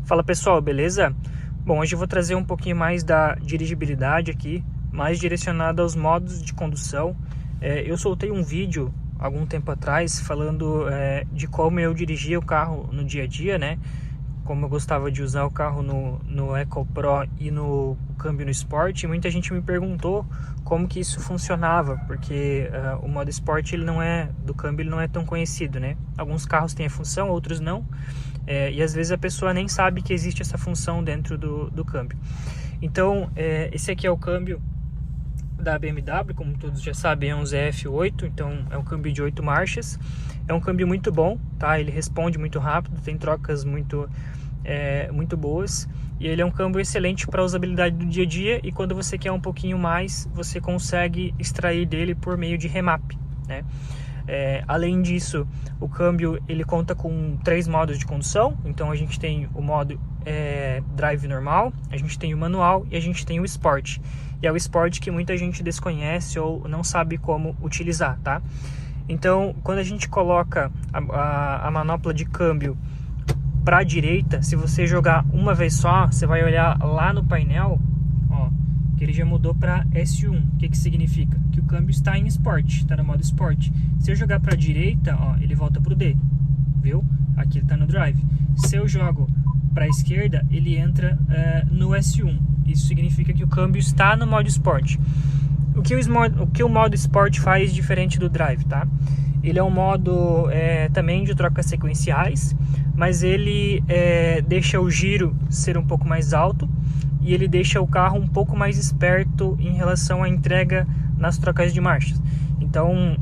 Fala pessoal, beleza? Bom, hoje eu vou trazer um pouquinho mais da dirigibilidade aqui, mais direcionado aos modos de condução. Eu soltei um vídeo algum tempo atrás falando de como eu dirigia o carro no dia a dia, né? Como eu gostava de usar o carro no EcoPro e no câmbio no Sport. E muita gente me perguntou como que isso funcionava, porque o modo Sport do câmbio ele não é tão conhecido, né? Alguns carros têm a função, outros não. E às vezes a pessoa nem sabe que existe essa função dentro do câmbio. Então, esse aqui é o câmbio da BMW, como todos já sabem, é um ZF8, então é um câmbio de 8 marchas. É um câmbio muito bom, tá? Ele responde muito rápido, tem trocas muito boas. E ele é um câmbio excelente para usabilidade do dia a dia, e quando você quer um pouquinho mais, você consegue extrair dele por meio de remap, né? Além disso, o câmbio ele conta com 3 modos de condução. Então a gente tem o modo drive normal, a gente tem o manual e a gente tem o Sport. E é o Sport que muita gente desconhece ou não sabe como utilizar, tá? Então, quando a gente coloca a manopla de câmbio para a direita, se você jogar uma vez só, você vai olhar lá no painel, ó, que ele já mudou para S1. O que significa? Que o câmbio está em Sport, está no modo Sport. Se eu jogar para a direita, ó, ele volta para o D, viu? Aqui ele está no Drive. Se eu jogo para a esquerda, ele entra no S1. Isso significa que o câmbio está no modo Sport. O que o modo Sport faz diferente do Drive, tá? Ele é um modo também de trocas sequenciais, mas ele deixa o giro ser um pouco mais alto, e ele deixa o carro um pouco mais esperto em relação à entrega nas trocas de marchas. Então,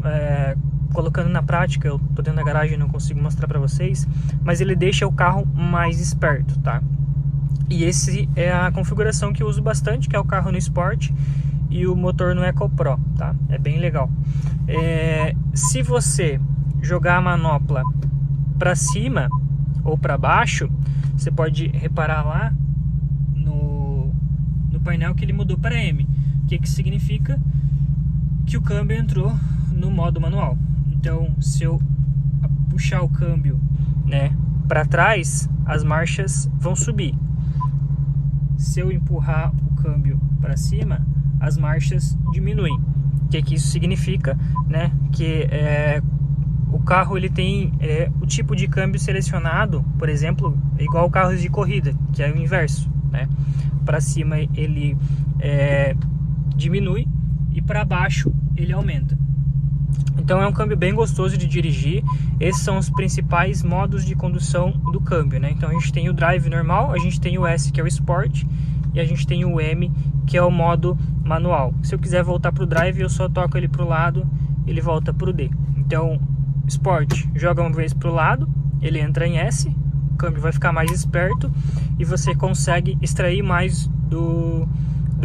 colocando na prática, eu tô dentro da garagem e não consigo mostrar para vocês, mas ele deixa o carro mais esperto, tá? E esse é a configuração que eu uso bastante, que é o carro no Sport e o motor no EcoPro, tá? É bem legal. Se você jogar a manopla para cima ou para baixo, você pode reparar lá no painel que ele mudou para M. O que significa? Que o câmbio entrou no modo manual. Então, se eu puxar o câmbio, né, para trás, as marchas vão subir. Se eu empurrar o câmbio para cima, as marchas diminuem. O que isso significa? Né? Que o carro ele tem o tipo de câmbio selecionado, por exemplo, igual carros de corrida, que é o inverso, né? Para cima ele diminui e para baixo ele aumenta. Então é um câmbio bem gostoso de dirigir. Esses são os principais modos de condução do câmbio, né? Então a gente tem o Drive normal, a gente tem o S, que é o Sport, e a gente tem o M, que é o modo manual. Se eu quiser voltar para o Drive, eu só toco ele para o lado, ele volta para o D. Então, Sport, joga uma vez para o lado, ele entra em S, o câmbio vai ficar mais esperto e você consegue extrair mais do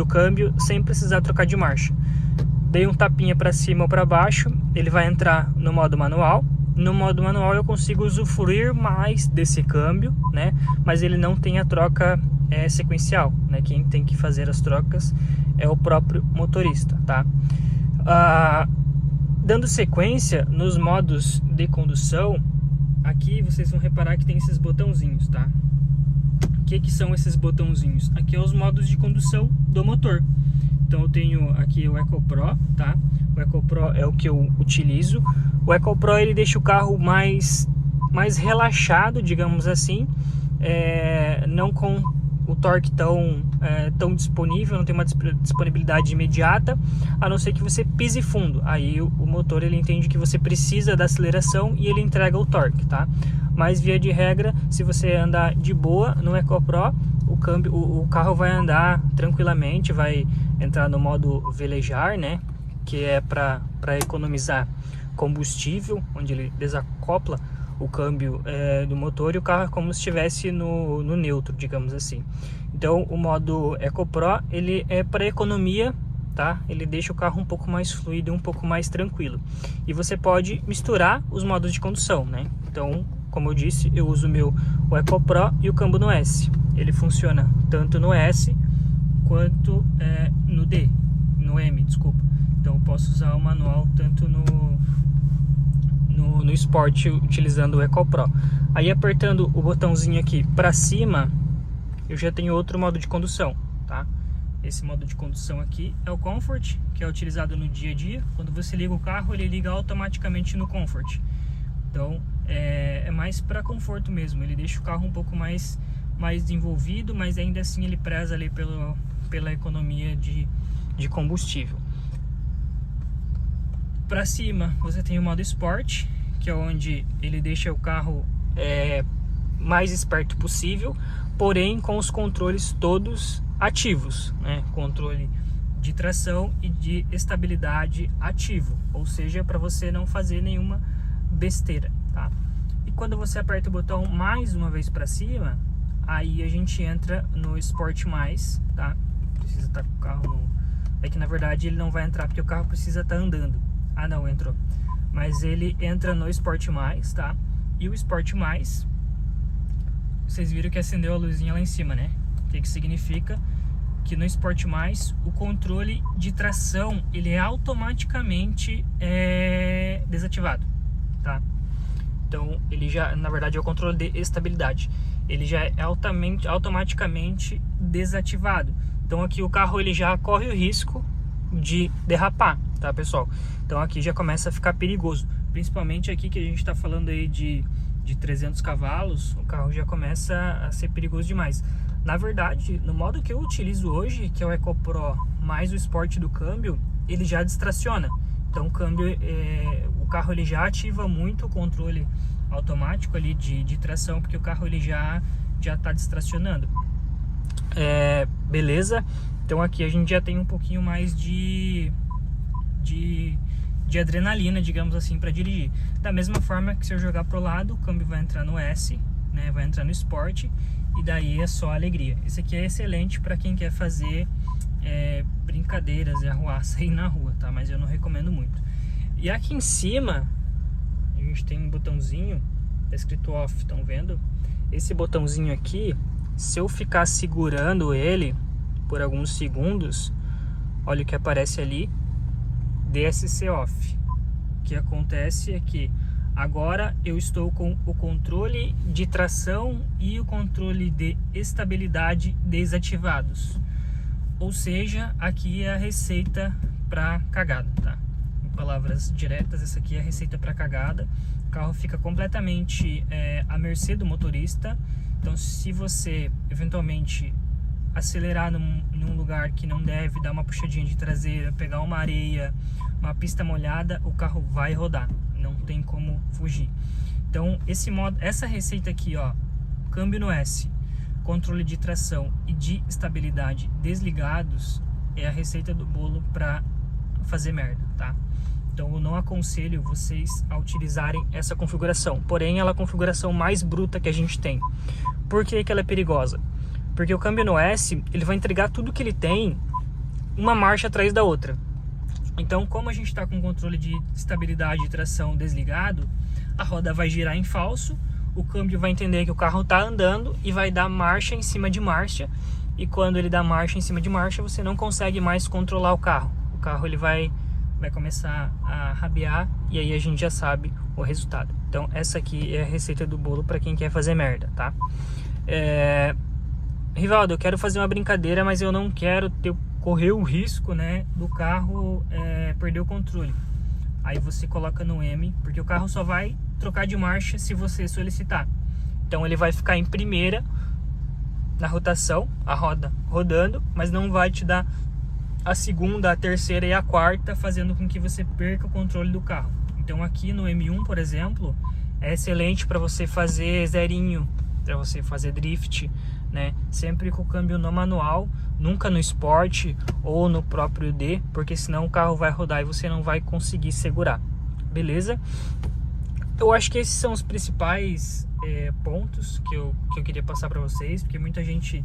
câmbio sem precisar trocar de marcha. Dei um tapinha para cima ou para baixo, ele vai entrar no modo manual. No modo manual eu consigo usufruir mais desse câmbio, né? Mas ele não tem a troca sequencial, né? Quem tem que fazer as trocas é o próprio motorista, tá? Dando sequência nos modos de condução, aqui vocês vão reparar que tem esses botãozinhos, tá? O que são esses botãozinhos? Aqui é os modos de condução do motor. Então eu tenho aqui o EcoPro, tá? O EcoPro é o que eu utilizo. O EcoPro ele deixa o carro mais relaxado, digamos assim, não com o torque tão disponível, não tem uma disponibilidade imediata, a não ser que você pise fundo. Aí o motor ele entende que você precisa da aceleração e ele entrega o torque, tá? Mas via de regra, se você andar de boa no EcoPro, o carro vai andar tranquilamente, vai entrar no modo velejar, né? Que é para economizar combustível, onde ele desacopla o câmbio do motor e o carro é como se estivesse no neutro, digamos assim. Então o modo EcoPro ele é para economia, tá? Ele deixa o carro um pouco mais fluido, um pouco mais tranquilo. E você pode misturar os modos de condução, né? Então, como eu disse, eu uso o EcoPro e o câmbio no S. Ele funciona tanto no S quanto no D, no M, desculpa. Então eu posso usar o manual tanto no Sport utilizando o EcoPro. Aí apertando o botãozinho aqui para cima, eu já tenho outro modo de condução, tá? Esse modo de condução aqui é o Comfort, que é utilizado no dia a dia. Quando você liga o carro, ele liga automaticamente no Comfort. Então é mais para conforto mesmo. Ele deixa o carro um pouco mais desenvolvido, mas ainda assim ele preza ali pela economia de combustível. Para cima você tem o modo Sport, que é onde ele deixa o carro mais esperto possível, porém com os controles todos ativos, né? Controle de tração e de estabilidade ativo, ou seja, para você não fazer nenhuma besteira, tá? E quando você aperta o botão mais uma vez para cima, aí a gente entra no Sport Mais, tá? Precisa estar com o carro é que na verdade ele não vai entrar porque o carro precisa estar andando. Ah, não, entrou. Mas ele entra no Sport Mais, tá? E o Sport Mais, vocês viram que acendeu a luzinha lá em cima, né? O que significa? Que no Sport Mais, o controle de tração, ele é automaticamente desativado, tá? Então, ele já, na verdade, é o controle de estabilidade. Ele já é automaticamente desativado. Então, aqui o carro, ele já corre o risco de derrapar, tá, pessoal? Então, aqui já começa a ficar perigoso. Principalmente aqui que a gente tá falando aí de 300 cavalos, o carro já começa a ser perigoso demais. Na verdade, no modo que eu utilizo hoje, que é o EcoPro mais o Sport do câmbio, ele já distraciona. Então o câmbio, o carro ele já ativa muito o controle automático ali de tração, porque o carro ele já está distracionando. Beleza? Então aqui a gente já tem um pouquinho mais de adrenalina, digamos assim, para dirigir. Da mesma forma que se eu jogar pro lado, o câmbio vai entrar no S, né? Vai entrar no Sport, e daí é só alegria. Esse aqui é excelente para quem quer fazer brincadeiras e arruaça aí na rua, tá? Mas eu não recomendo muito. E aqui em cima a gente tem um botãozinho, tá escrito off, estão vendo? Esse botãozinho aqui, se eu ficar segurando ele por alguns segundos, olha o que aparece ali, DSC off. O que acontece é que agora eu estou com o controle de tração e o controle de estabilidade desativados. Ou seja, aqui é a receita para cagada, tá? Em palavras diretas, essa aqui é a receita para cagada. O carro fica completamente à mercê do motorista. Então, se você eventualmente acelerar num lugar que não deve, dar uma puxadinha de traseira, pegar uma areia, uma pista molhada, o carro vai rodar. Não tem como fugir. Então essa receita aqui, ó, câmbio no S, controle de tração e de estabilidade desligados, é a receita do bolo para fazer merda, tá? Então eu não aconselho vocês a utilizarem essa configuração, porém ela é a configuração mais bruta que a gente tem. Por que ela é perigosa? Porque o câmbio no S, ele vai entregar tudo que ele tem uma marcha atrás da outra. Então, como a gente está com o controle de estabilidade e tração desligado, a roda vai girar em falso, o câmbio vai entender que o carro está andando e vai dar marcha em cima de marcha. E quando ele dá marcha em cima de marcha, você não consegue mais controlar o carro. O carro ele vai começar a rabiar e aí a gente já sabe o resultado. Então, essa aqui é a receita do bolo para quem quer fazer merda, tá? Rivaldo, eu quero fazer uma brincadeira, mas eu não quero correr o risco, né, do carro perder o controle. Aí você coloca no M, porque o carro só vai trocar de marcha se você solicitar. Então ele vai ficar em primeira na rotação, a roda rodando, mas não vai te dar a segunda, a terceira e a quarta, fazendo com que você perca o controle do carro. Então aqui no M1, por exemplo, é excelente para você fazer zerinho, para você fazer drift, né? Sempre com o câmbio no manual, nunca no Sport ou no próprio D, porque senão o carro vai rodar e você não vai conseguir segurar, beleza? Eu acho que esses são os principais pontos que eu queria passar para vocês, porque muita gente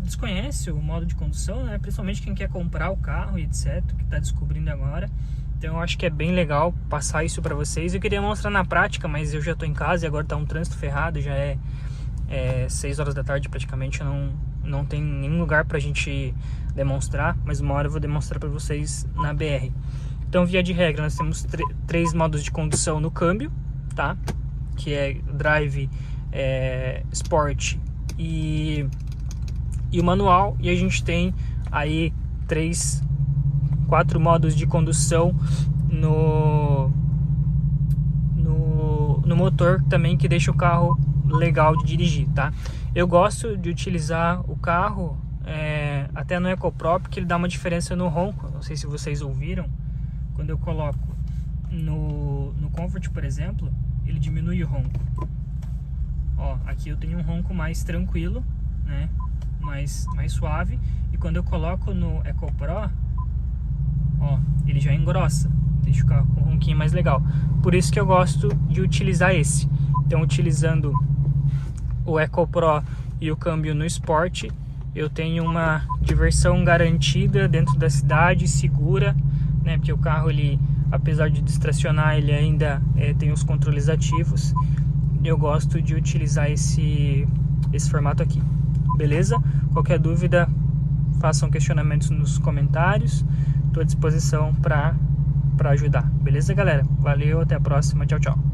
desconhece o modo de condução, né? Principalmente quem quer comprar o carro e etc, que está descobrindo agora. Então eu acho que é bem legal passar isso para vocês. Eu queria mostrar na prática, mas eu já estou em casa e agora está um trânsito ferrado, já é 6 horas da tarde praticamente, não tem nenhum lugar pra gente demonstrar, mas uma hora eu vou demonstrar pra vocês na BR. Então, via de regra, nós temos três modos de condução no câmbio, tá? Que é Drive, Sport e o manual. E a gente tem aí 4 modos de condução no motor também, que deixa o carro legal de dirigir, tá? Eu gosto de utilizar o carro até no EcoPro, porque ele dá uma diferença no ronco. Não sei se vocês ouviram, quando eu coloco no Comfort, por exemplo, ele diminui o ronco. Ó, aqui eu tenho um ronco mais tranquilo, né? Mais suave. E quando eu coloco no EcoPro, ó, ele já engrossa, deixa o carro com um ronquinho mais legal. Por isso que eu gosto de utilizar esse. Então, utilizando o EcoPro e o câmbio no Sport, eu tenho uma diversão garantida dentro da cidade, segura, né? Porque o carro, ele, apesar de distracionar, ele ainda tem os controles ativos. Eu gosto de utilizar esse formato aqui, beleza? Qualquer dúvida, façam questionamentos nos comentários. Estou à disposição para ajudar, beleza, galera? Valeu, até a próxima, tchau, tchau.